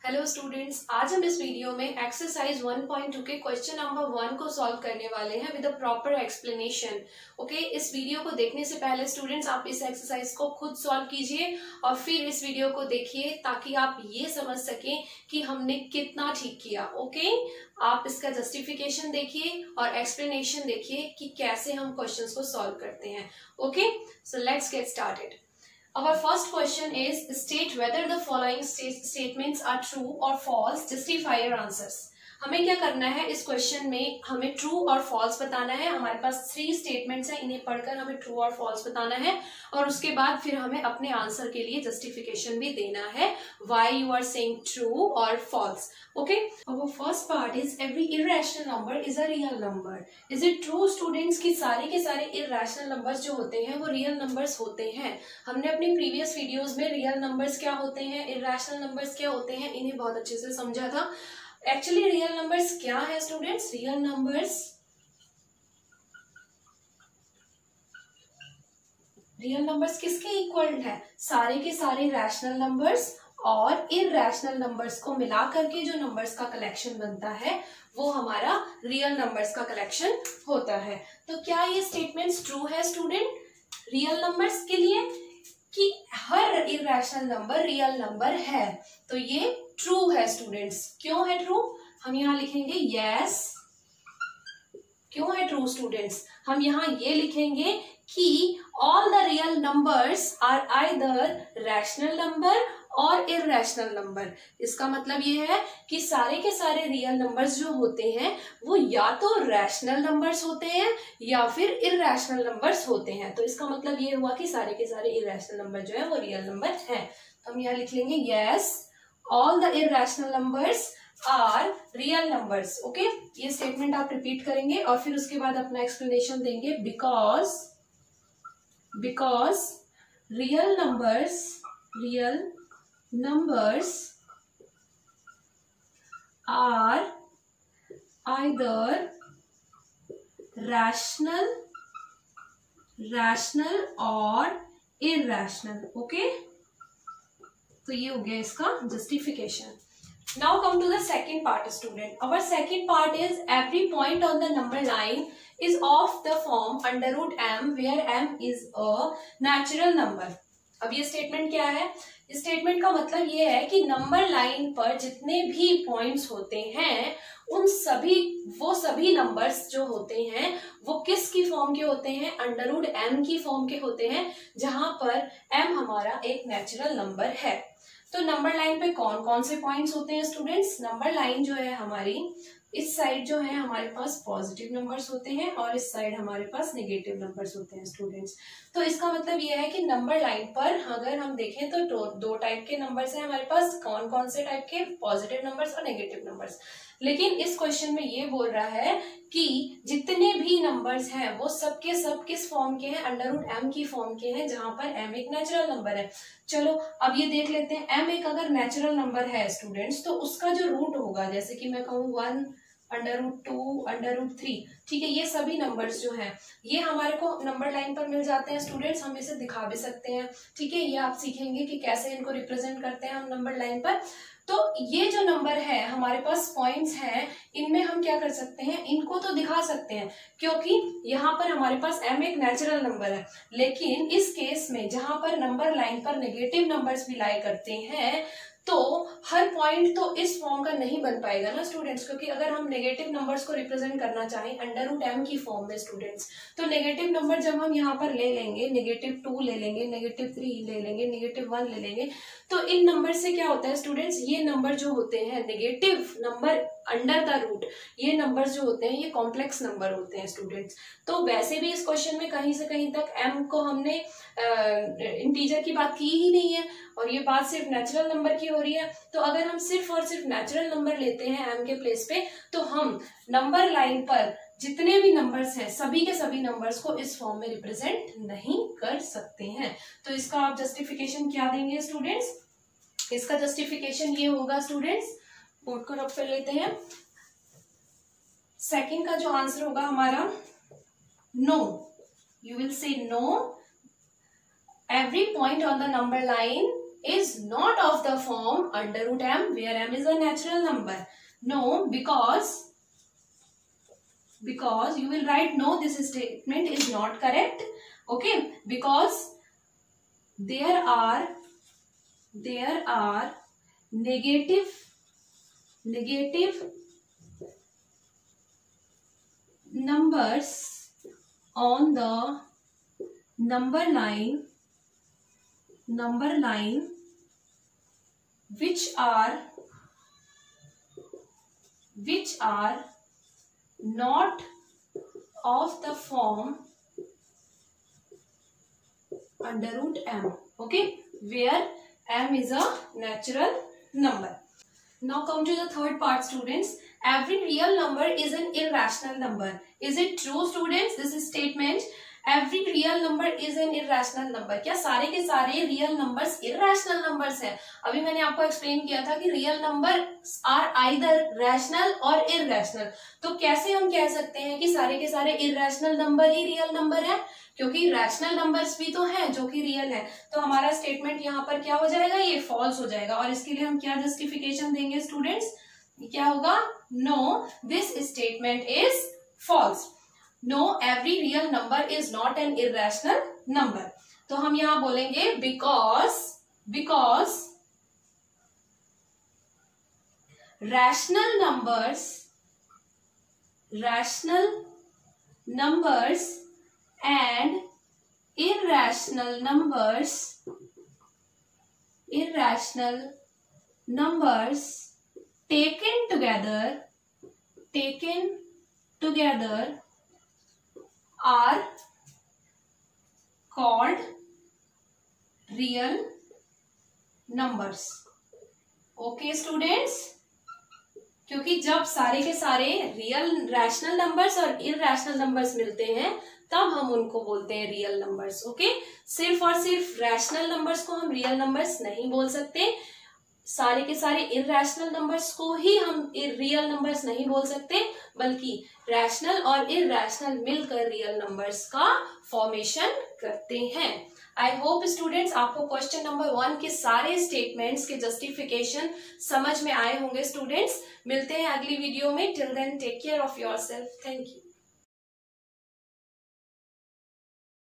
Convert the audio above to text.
Hello students, आज हम इस वीडियो में एक्सरसाइज 1.2 के क्वेश्चन नंबर 1 को सॉल्व करने वाले हैं with a proper explanation. Okay, इस वीडियो को देखने से पहले स्टूडेंट्स आप इस एक्सरसाइज को खुद सॉल्व कीजिए और फिर इस वीडियो को देखिए ताकि आप ये समझ सकें कि हमने कितना ठीक किया। ओके, आप इसका जस्टिफिकेशन देखिए और एक्सप्लेनेशन देखिए कि कैसे हम क्वेश्चंस को सॉल्व करते हैं। Okay, so let's get started. Our first question is state whether the following statements are true or false. Justify your answers. हमें क्या करना है इस क्वेश्चन में, हमें ट्रू और फॉल्स बताना है। हमारे पास 3 स्टेटमेंट्स हैं, इन्हें पढ़कर हमें ट्रू और फॉल्स बताना है और उसके बाद फिर हमें अपने आंसर के लिए जस्टिफिकेशन भी देना है why you are saying true और फॉल्स। ओके, और first part is every irrational number is a real number. Is it true students कि सारे के सारे इररेशनल नंबर्स जो होते हैं वो रियल नंबर्स होते हैं? हमने अपनी प्रीवियस वीडियोस में रियल नंबर्स क्या होते हैं, इररेशनल नंबर्स क्या होते हैं, इन्हें बहुत अच्छे से समझा था। एक्चुअली रियल नंबर्स क्या है स्टूडेंट्स? रियल नंबर्स किसके इक्वल है? सारे के सारे रैशनल नंबर्स और इररेशनल नंबर्स को मिला करके जो नंबर्स का कलेक्शन बनता है वो हमारा रियल नंबर्स का कलेक्शन होता है। तो क्या ये स्टेटमेंट्स ट्रू है स्टूडेंट रियल नंबर्स के लिए कि हर इररेशनल नंबर रियल नंबर है? तो ये ट्रू है स्टूडेंट्स। क्यों है ट्रू? हम यहाँ लिखेंगे यस। क्यों है ट्रू स्टूडेंट्स? हम यहाँ ये लिखेंगे कि all the real numbers are either rational number और इररेशनल नंबर। इसका मतलब ये है कि सारे के सारे रियल नंबर्स जो होते हैं वो या तो रैशनल नंबर्स होते हैं या फिर इररेशनल नंबर्स होते हैं। तो इसका मतलब ये हुआ कि सारे के सारे इररेशनल नंबर जो है वो रियल नंबर हैं। तो हम यहाँ लिख लेंगे yes, all the irrational numbers are real numbers. Okay, ये स्टेटमेंट आप रिपीट करेंगे और फिर उसके बाद अपना एक्सप्लेनेशन देंगे। Because real numbers are either rational or irrational. Okay, तो ये हो गया इसका justification. Now come to the second part student. Our second part is every point on the number line is of the form under root m where m is a natural number. अब ये statement क्या है? इस statement का मतलब ये है कि नंबर लाइन पर जितने भी पॉइंट्स होते हैं उन सभी नंबर्स जो होते हैं वो किसकी फॉर्म के होते हैं? अंडर रूट एम की फॉर्म के होते हैं, जहां पर एम हमारा एक नेचुरल नंबर है। तो नंबर लाइन पे कौन कौन से पॉइंट्स होते हैं स्टूडेंट्स? नंबर लाइन जो है हमारी, इस साइड जो है हमारे पास पॉजिटिव नंबर्स होते हैं और इस साइड हमारे पास नेगेटिव नंबर्स होते हैं स्टूडेंट्स। तो इसका मतलब ये है कि नंबर लाइन पर अगर हम देखें तो दो टाइप के नंबर्स हैं हमारे पास। कौन कौन से टाइप के? पॉजिटिव नंबर्स और नेगेटिव नंबर्स। लेकिन इस क्वेश्चन में ये बोल रहा है कि जितने भी नंबर्स हैं वो सब के सब किस फॉर्म के हैं? अंडर रूट एम की फॉर्म के हैं, जहां पर एम एक नेचुरल नंबर है। चलो अब ये देख लेते हैं, एम एक अगर नेचुरल नंबर है स्टूडेंट्स तो उसका जो रूट होगा, जैसे कि मैं कहूँ 1 अंडर रूट 2 अंडर रूट 3, ठीक है, ये सभी नंबर्स जो हैं ये हमारे को नंबर लाइन पर मिल जाते हैं स्टूडेंट्स। हम इसे दिखा भी सकते हैं, ठीक है, ये आप सीखेंगे कि कैसे इनको रिप्रेजेंट करते हैं हम नंबर लाइन पर। तो ये जो नंबर है हमारे पास पॉइंट्स हैं, इनमें हम क्या कर सकते हैं? इनको तो दिखा सकते हैं क्योंकि यहाँ पर हमारे पास m एक नेचुरल नंबर है। लेकिन इस केस में जहां पर नंबर लाइन पर नेगेटिव नंबर्स भी लाई करते हैं तो हर पॉइंट तो इस फॉर्म का नहीं बन पाएगा ना स्टूडेंट्स, क्योंकि अगर हम नेगेटिव नंबर्स को रिप्रेजेंट करना चाहें अंडर रूट एम की फॉर्म में स्टूडेंट्स, तो नेगेटिव नंबर जब हम यहाँ पर ले लेंगे, -2 ले लेंगे, -3 ले लेंगे, -1 ले लेंगे, तो इन नंबर से क्या होता है स्टूडेंट्स? ये नंबर जो होते हैं negative number under the root, ये नंबर जो होते हैं ये कॉम्प्लेक्स नंबर होते हैं स्टूडेंट्स। तो वैसे भी इस क्वेश्चन में कहीं से कहीं तक m को हमने इंटीजर की बात की ही नहीं है और ये बात सिर्फ नेचुरल नंबर की हो रही है। तो अगर हम सिर्फ और सिर्फ नेचुरल नंबर लेते हैं m के प्लेस पे तो हम नंबर लाइन पर जितने भी नंबर्स हैं सभी के सभी नंबर्स को इस फॉर्म में रिप्रेजेंट नहीं कर सकते हैं। तो इसका आप जस्टिफिकेशन क्या देंगे स्टूडेंट्स? इसका जस्टिफिकेशन ये होगा स्टूडेंट्स, बोर्ड को रब कर लेते हैं। सेकंड का जो आंसर होगा हमारा no, you will say no, every point on the number line is not of the form under root m where m is a natural number. No, because you will write no, this statement is not correct. Okay, because there are negative numbers on the number line which are not of the form under root m. Okay, where m is a natural number. Now come to the third part, students. Every real number is an irrational number. Is it true, students? This is statement. Every real number is an irrational number. क्या सारे के सारे real numbers irrational numbers हैं? अभी मैंने आपको explain किया था कि real number are either rational और इररेशनल. तो कैसे हम कह सकते हैं कि सारे के सारे irrational नंबर ही रियल नंबर है? क्योंकि रैशनल नंबर्स भी तो हैं जो कि रियल है. तो हमारा स्टेटमेंट यहाँ पर क्या हो जाएगा? ये फॉल्स हो जाएगा. और इसके लिए हम क्या जस्टिफिकेशन देंगे स्टूडेंट्स? क्या होगा? No, this statement is false. No, every real number is not an irrational number. तो हम यहां बोलेंगे because rational numbers and irrational numbers taken together are called real numbers. Okay students, क्योंकि जब सारे के सारे रियल रैशनल नंबर्स और इररेशनल नंबर्स मिलते हैं तब हम उनको बोलते हैं रियल नंबर्स. ओके, सिर्फ और सिर्फ रैशनल नंबर्स को हम रियल नंबर्स नहीं बोल सकते. सारे के सारे इररेशनल नंबर्स को ही हम रियल नंबर्स नहीं बोल सकते, बल्कि रैशनल और इररेशनल मिलकर रियल नंबर्स का फॉर्मेशन करते हैं. आई होप स्टूडेंट्स आपको क्वेश्चन नंबर 1 के सारे स्टेटमेंट्स के जस्टिफिकेशन समझ में आए होंगे. स्टूडेंट्स, मिलते हैं अगली वीडियो में. Till then take care of yourself. Thank you.